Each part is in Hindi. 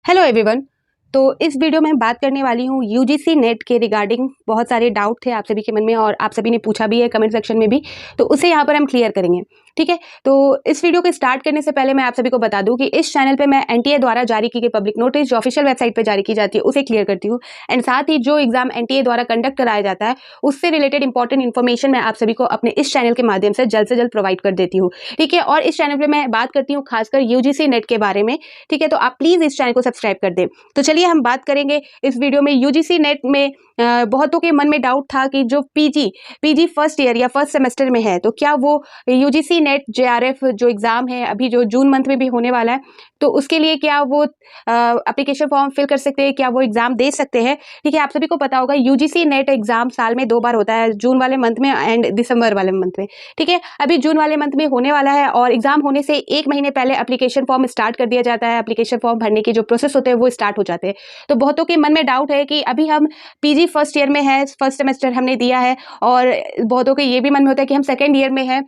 Hello everyone. तो इस वीडियो में बात करने वाली हूँ यूजीसी नेट के रिगार्डिंग। बहुत सारे डाउट थे आप सभी के मन में और आप सभी ने पूछा भी है कमेंट सेक्शन में भी, तो उसे यहाँ पर हम क्लियर करेंगे। ठीक है, तो इस वीडियो को स्टार्ट करने से पहले मैं आप सभी को बता दूं कि इस चैनल पे मैं एनटीए द्वारा जारी की गई पब्लिक नोटिस जो ऑफिशियल वेबसाइट पे जारी की जाती है उसे क्लियर करती हूँ। एंड साथ ही जो एग्जाम एनटीए द्वारा कंडक्ट कराया जाता है उससे रिलेटेड इंपॉर्टेंट इन्फॉर्मेशन मैं आप सभी को अपने इस चैनल के माध्यम से जल्द प्रोवाइड कर देती हूँ। ठीक है, और इस चैनल पर मैं बात करती हूँ खासकर यूजीसी नेट के बारे में। ठीक है, तो आप प्लीज इस चैनल को सब्सक्राइब कर दें। तो चलिए हम बात करेंगे इस वीडियो में यूजीसी नेट में। बहुतों के मन में डाउट था कि जो पीजी फर्स्ट ईयर या फर्स्ट सेमेस्टर में है तो क्या वो यूजीसी नेट जेआरएफ जो एग्जाम है अभी जो जून मंथ में भी होने वाला है तो उसके लिए क्या वो एप्लीकेशन फॉर्म फिल कर सकते हैं, क्या वो एग्जाम दे सकते हैं। ठीक है, आप सभी को पता होगा यूजीसी नेट एग्जाम साल में 2 बार होता है, जून वाले मंथ में एंड दिसंबर वाले मंथ में। ठीक है, अभी जून वाले मंथ में होने वाला है और एग्जाम होने से 1 महीने पहले एप्लीकेशन फॉर्म स्टार्ट कर दिया जाता है। एप्लीकेशन फॉर्म भरने की जो प्रोसेस होते हैं वो स्टार्ट हो जाते हैं। तो बहुतों के मन में डाउट है कि अभी हम पीजी फर्स्ट ईयर में है, फर्स्ट सेमेस्टर हमने दिया है और बहुतों के ये भी मन में होता है कि हम सेकेंड ईयर में है,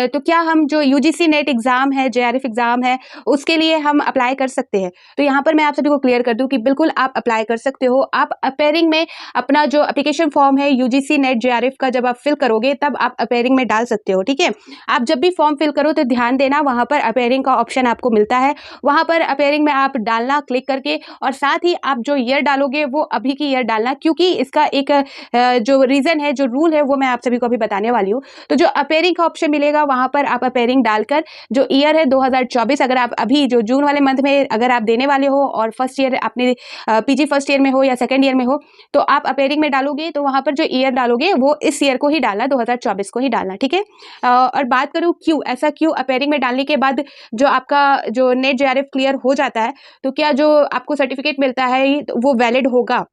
तो क्या हम जो यूजीसी नेट एग्जाम है जेआरएफ एग्जाम है उसके लिए हम अप्लाई कर सकते हैं। तो यहाँ पर मैं आप सभी को क्लियर कर दूं कि बिल्कुल आप अप्लाई कर सकते हो। आप अपेयरिंग में अपना जो एप्लीकेशन फॉर्म है यूजीसी नेट जेआरएफ का जब आप फिल करोगे तब आप अपेयरिंग में डाल सकते हो। ठीक है, आप जब भी फॉर्म फिल करो तो ध्यान देना वहां पर अपेयरिंग का ऑप्शन आपको मिलता है, वहां पर अपेयरिंग में आप डालना क्लिक करके और साथ ही आप जो ईयर डालोगे वो अभी की ईयर डालना, क्योंकि इसका एक जो रीजन है जो रूल है वो मैं आप सभी को अभी बताने वाली हूँ। तो जो अपेयरिंग का ऑप्शन मिलेगा वहां पर आप अपेयरिंग डालकर जो ईयर है 2024, अगर आप अभी जो जून वाले मंथ में अगर आप देने वाले हो और फर्स्ट ईयर अपने पीजी फर्स्ट ईयर में हो या सेकेंड ईयर में हो तो आप अपेयरिंग में डालोगे तो वहां पर जो ईयर डालोगे वो इस ईयर को ही डालना, 2024 को ही डालना। ठीक है, और बात करूँ क्यों ऐसा क्यों अपेयरिंग में डालने के बाद जो आपका जो नेट जेआरएफ क्लियर हो जाता है तो क्या जो आपको सर्टिफिकेट मिलता है वो वैलिड होगा।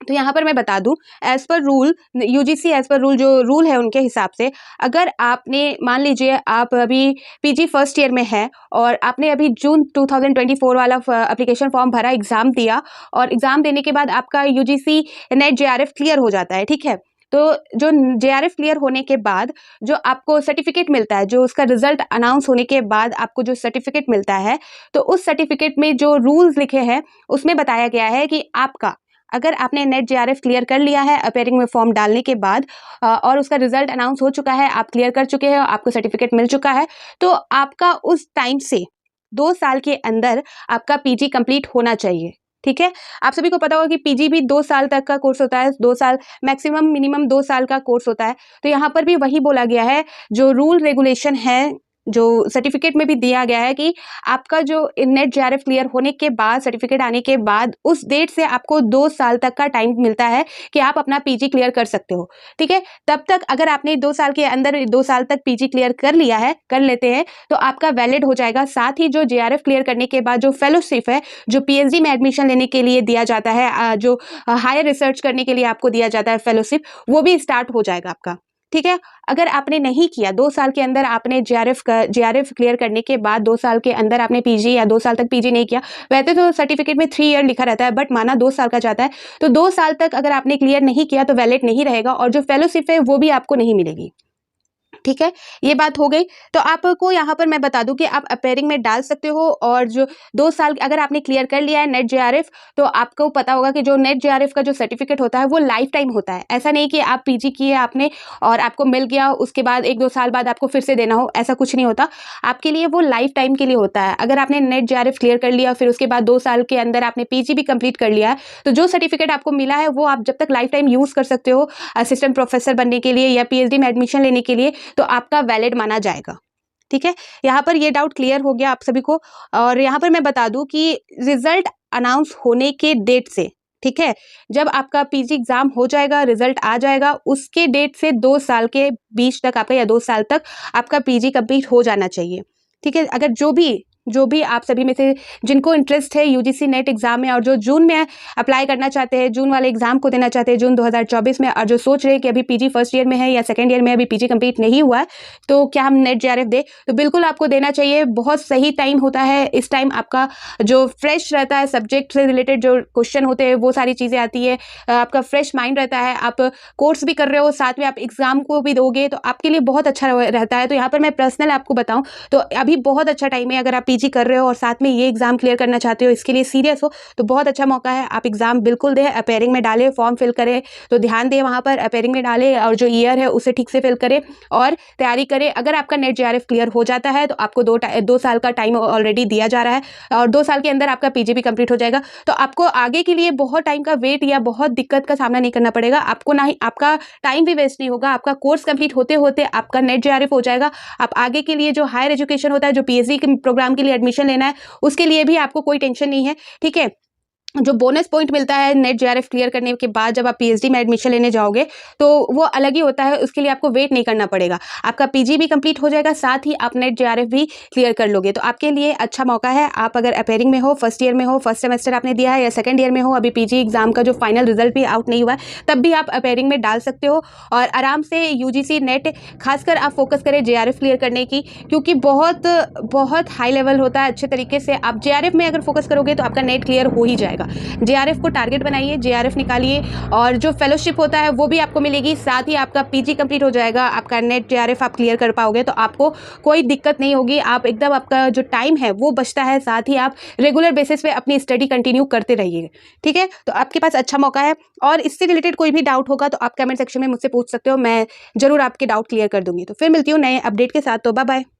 तो यहाँ पर मैं बता दूं as per rule UGC as per rule जो रूल है उनके हिसाब से अगर आपने मान लीजिए आप अभी पीजी फर्स्ट ईयर में है और आपने अभी जून 2024 वाला एप्लीकेशन फॉर्म भरा, एग्जाम दिया और एग्जाम देने के बाद आपका यूजीसी नेट जेआरएफ क्लियर हो जाता है। ठीक है, तो जो जेआरएफ क्लियर होने के बाद जो आपको सर्टिफिकेट मिलता है, जो उसका रिजल्ट अनाउंस होने के बाद आपको जो सर्टिफिकेट मिलता है तो उस सर्टिफिकेट में जो रूल्स लिखे हैं उसमें बताया गया है कि आपका अगर आपने नेट जेआरएफ क्लियर कर लिया है अपेयरिंग में फॉर्म डालने के बाद और उसका रिजल्ट अनाउंस हो चुका है, आप क्लियर कर चुके हैं, आपको सर्टिफिकेट मिल चुका है, तो आपका उस टाइम से 2 साल के अंदर आपका पीजी कंप्लीट होना चाहिए। ठीक है, आप सभी को पता होगा कि पीजी भी 2 साल तक का कोर्स होता है, 2 साल मैक्सिमम मिनिमम 2 साल का कोर्स होता है। तो यहाँ पर भी वही बोला गया है, जो रूल रेगुलेशन है जो सर्टिफिकेट में भी दिया गया है कि आपका जो नेट जेआरएफ क्लियर होने के बाद सर्टिफिकेट आने के बाद उस डेट से आपको 2 साल तक का टाइम मिलता है कि आप अपना पीजी क्लियर कर सकते हो। ठीक है, तब तक अगर आपने 2 साल के अंदर 2 साल तक पीजी क्लियर कर लिया है, कर लेते हैं तो आपका वैलिड हो जाएगा। साथ ही जो जेआरएफ क्लियर करने के बाद जो फेलोशिप है जो पीएचडी में एडमिशन लेने के लिए दिया जाता है, जो हायर रिसर्च करने के लिए आपको दिया जाता है फेलोशिप, वो भी स्टार्ट हो जाएगा आपका। ठीक है, अगर आपने नहीं किया 2 साल के अंदर आपने जेआरएफ क्लियर करने के बाद 2 साल के अंदर आपने पीजी या 2 साल तक पीजी नहीं किया, वैसे तो सर्टिफिकेट में 3 ईयर लिखा रहता है बट माना 2 साल का जाता है, तो 2 साल तक अगर आपने क्लियर नहीं किया तो वैलिड नहीं रहेगा और जो फेलोशिप है वो भी आपको नहीं मिलेगी। ठीक है, ये बात हो गई। तो आपको यहाँ पर मैं बता दूं कि आप अपेयरिंग में डाल सकते हो और जो 2 साल अगर आपने क्लियर कर लिया है नेट जेआरएफ तो आपको पता होगा कि जो नेट जेआरएफ का जो सर्टिफिकेट होता है वो लाइफ टाइम होता है। ऐसा नहीं कि आप पीजी किए आपने और आपको मिल गया उसके बाद 1-2 साल बाद आपको फिर से देना हो, ऐसा कुछ नहीं होता। आपके लिए वो लाइफ टाइम के लिए होता है। अगर आपने नेट जेआरएफ क्लियर कर लिया फिर उसके बाद 2 साल के अंदर आपने पीजी भी कंप्लीट कर लिया है तो जो सर्टिफिकेट आपको मिला है वो आप जब तक लाइफ टाइम यूज कर सकते हो असिस्टेंट प्रोफेसर बनने के लिए या पीएचडी में एडमिशन लेने के लिए, तो आपका वैलिड माना जाएगा। ठीक है, यहाँ पर ये डाउट क्लियर हो गया आप सभी को। और यहाँ पर मैं बता दूं कि रिजल्ट अनाउंस होने के डेट से, ठीक है, जब आपका पीजी एग्जाम हो जाएगा रिजल्ट आ जाएगा उसके डेट से 2 साल के बीच तक आपका या 2 साल तक आपका पीजी कंप्लीट हो जाना चाहिए। ठीक है, अगर जो भी आप सभी में से जिनको इंटरेस्ट है यूजीसी नेट एग्जाम में और जो जून में अप्लाई करना चाहते हैं, जून वाले एग्जाम को देना चाहते हैं जून 2024 में, और जो सोच रहे हैं कि अभी पीजी फर्स्ट ईयर में है या सेकंड ईयर में अभी पीजी कंप्लीट नहीं हुआ है तो क्या हम नेट जेआरएफ दे, तो बिल्कुल आपको देना चाहिए। बहुत सही टाइम होता है, इस टाइम आपका जो फ्रेश रहता है, सब्जेक्ट से रिलेटेड जो क्वेश्चन होते हैं वो सारी चीज़ें आती है, आपका फ्रेश माइंड रहता है, आप कोर्स भी कर रहे हो साथ में आप एग्जाम को भी दोगे तो आपके लिए बहुत अच्छा रहता है। तो यहाँ पर मैं पर्सनल आपको बताऊँ तो अभी बहुत अच्छा टाइम है, अगर आप पीजी कर रहे हो और साथ में ये एग्जाम क्लियर करना चाहते हो, इसके लिए सीरियस हो, तो बहुत अच्छा मौका है। आप एग्जाम बिल्कुल दें, अपेयरिंग में डालें, फॉर्म फिल करें तो ध्यान दें वहाँ पर, अपेयरिंग में डालें और जो ईयर है उसे ठीक से फिल करें और तैयारी करें। अगर आपका नेट जेआरएफ क्लियर हो जाता है तो आपको 2 साल का टाइम ऑलरेडी दिया जा रहा है और 2 साल के अंदर आपका पीजी भी कंप्लीट हो जाएगा। तो आपको आगे के लिए बहुत टाइम का वेट या बहुत दिक्कत का सामना नहीं करना पड़ेगा। आपको ना ही आपका टाइम भी वेस्ट नहीं होगा, आपका कोर्स कंप्लीट होते होते आपका नेट जेआरएफ हो जाएगा। आप आगे के लिए जो हायर एजुकेशन होता है, जो पीएचडी के प्रोग्राम के लिए एडमिशन लेना है, उसके लिए भी आपको कोई टेंशन नहीं है, ठीक है। जो बोनस पॉइंट मिलता है नेट जेआरएफ क्लियर करने के बाद जब आप पीएचडी में एडमिशन लेने जाओगे तो वो अलग ही होता है, उसके लिए आपको वेट नहीं करना पड़ेगा। आपका पीजी भी कंप्लीट हो जाएगा, साथ ही आप नेट जेआरएफ भी क्लियर कर लोगे। तो आपके लिए अच्छा मौका है। आप अगर अपेयरिंग में हो, फर्स्ट ईयर में हो, फर्स्ट सेमेस्टर आपने दिया है या सेकंड ईयर में हो, अभी पीजी एग्जाम का जो फाइनल रिजल्ट भी आउट नहीं हुआ है, तब भी आप अपेयरिंग में डाल सकते हो और आराम से यूजीसी नेट खासकर आप फोकस करें जेआरएफ क्लियर करने की, क्योंकि बहुत बहुत हाई लेवल होता है। अच्छे तरीके से आप जेआरएफ में अगर फोकस करोगे तो आपका नेट क्लियर हो ही जाएगा। जेआरएफ को टारगेट बनाइए, जेआरएफ निकालिए और जो फेलोशिप होता है वो भी आपको मिलेगी, साथ ही आपका पीजी कंप्लीट हो जाएगा, आपका नेट जेआरएफ आप क्लियर कर पाओगे तो आपको कोई दिक्कत नहीं होगी। आप एकदम, आपका जो टाइम है वो बचता है, साथ ही आप रेगुलर बेसिस पे अपनी स्टडी कंटिन्यू करते रहिए, ठीक है। तो आपके पास अच्छा मौका है और इससे रिलेटेड कोई भी डाउट होगा तो आप कमेंट सेक्शन में मुझसे पूछ सकते हो, मैं जरूर आपके डाउट क्लियर कर दूंगी। तो फिर मिलती हूँ नए अपडेट के साथ, तो बाय बाय।